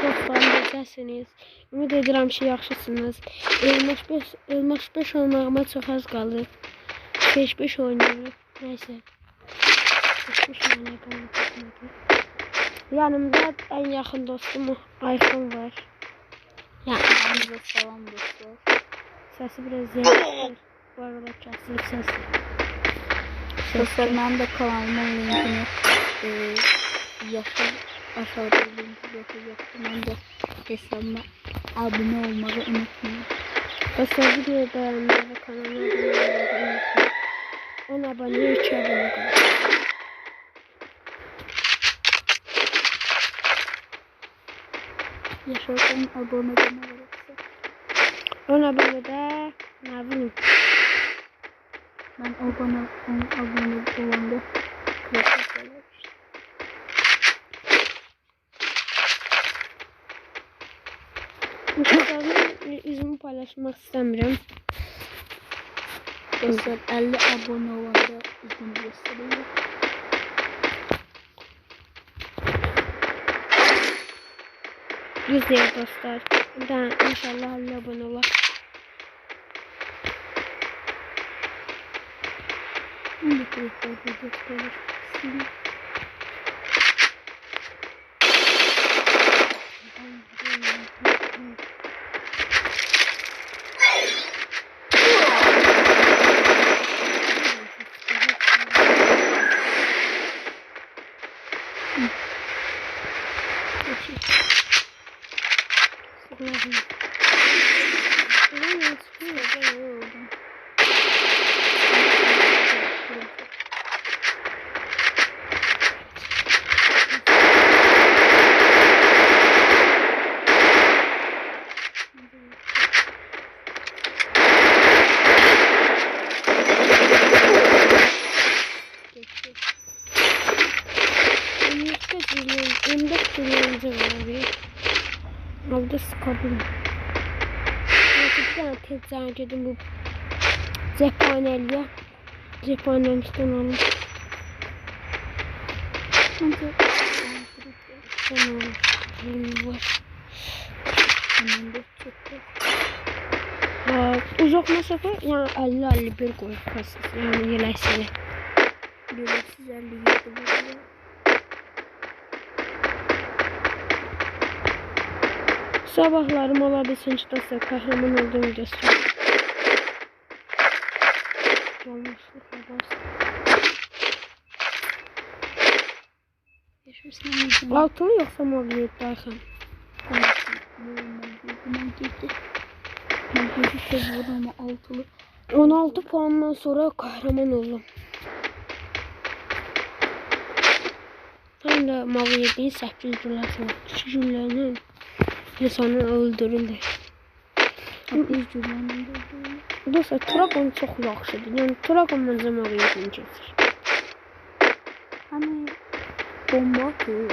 dostlarım necəsiniz? Ümid edirəm ki, yaxşısınız. Elmas 5 olmağıma çox az qalır. 5 oynuyorum. Neyse. 5 oynayacağım. Yanımda en yakın dostum iPhone var. Yani bize salam dostlar. Sesi biraz zevkli. Bu arada kesilip sesi. Dostlar benim de kanalımın linkini aşağıda linki bırakacağım. Ben de hesabıma abone olmayı unutmayın. Dostlar videoyu beğenmeyi ve kanalıma abone olmayı unutmayın. 10 aboneye 2 abone kalın. Yaşarken abone olmayı 10 abonede ne bileyim. Ben abone olanda klasik söylemiştim. Dostlarımın yüzümü paylaşmak istemiyorum. Dostlar 50 abone olanda izin gösteriyor. Yüz değil dostlar. Ben inşallah 50 abone olur. Ben de klasik gösteriyor. Aldı sıkabım. Gerçekten tezcan dedim bu cephaneliye. Cephanemişten alın. Uzak mesafe yani 50-51 koy kasası yani yelesiyle. Yelesiz 57 Sabahlarım olabilsin ki dostlar kahraman olduğumu gösteriyor. Yanlışlıkla bastım. Altılı yoksa mobiliyet derken. Ben 7 kez vurdum ama altılı. 16 puandan sonra kahraman oldum. Hem de mobiliyetin 8 cüllesi var. 2 cüllenin insanı öldürürler. Dostlar Tragon çox yaxşıdır. Yəni Tragon məncə mobiliyetin keçir. Hani bomba atıyor.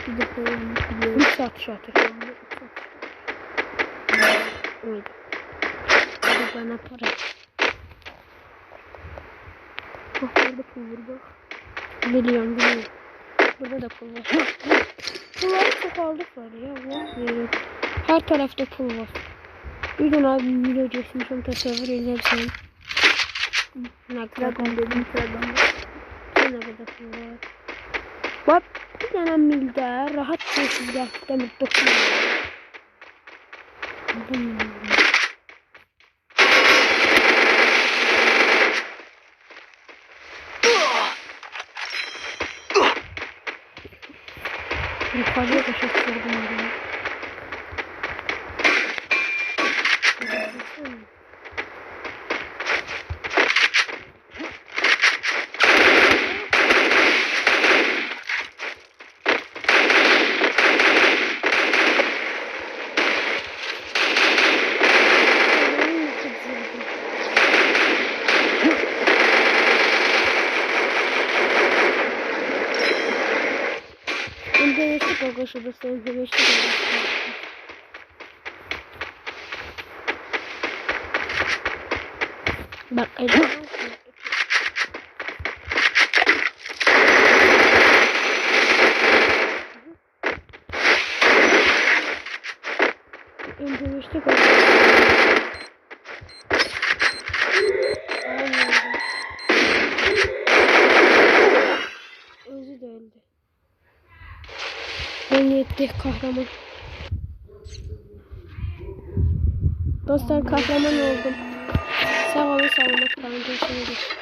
Bir defa onu 3 atış atır. Oydu. Hadi bana para. Bak burada pul var bak. Biliyorum. Burada da pul var. Pulları çok aldık var ya. Her tarafta pul var. Bir gün abi video geçmişim tasavvur edersen. Dragon dedim Dragon. Ne kadar pul var. Bak bir tane milde rahat sessiz gerçekten bir dokun. Yukarıya da çok sorgun oluyor. Şurada sen güneşli bak Öldürmüştük. Özü de öldü. Ben yetti kahraman. Dostlar kahraman oldum. Sağ olun, sağ olun. Görüşürüz.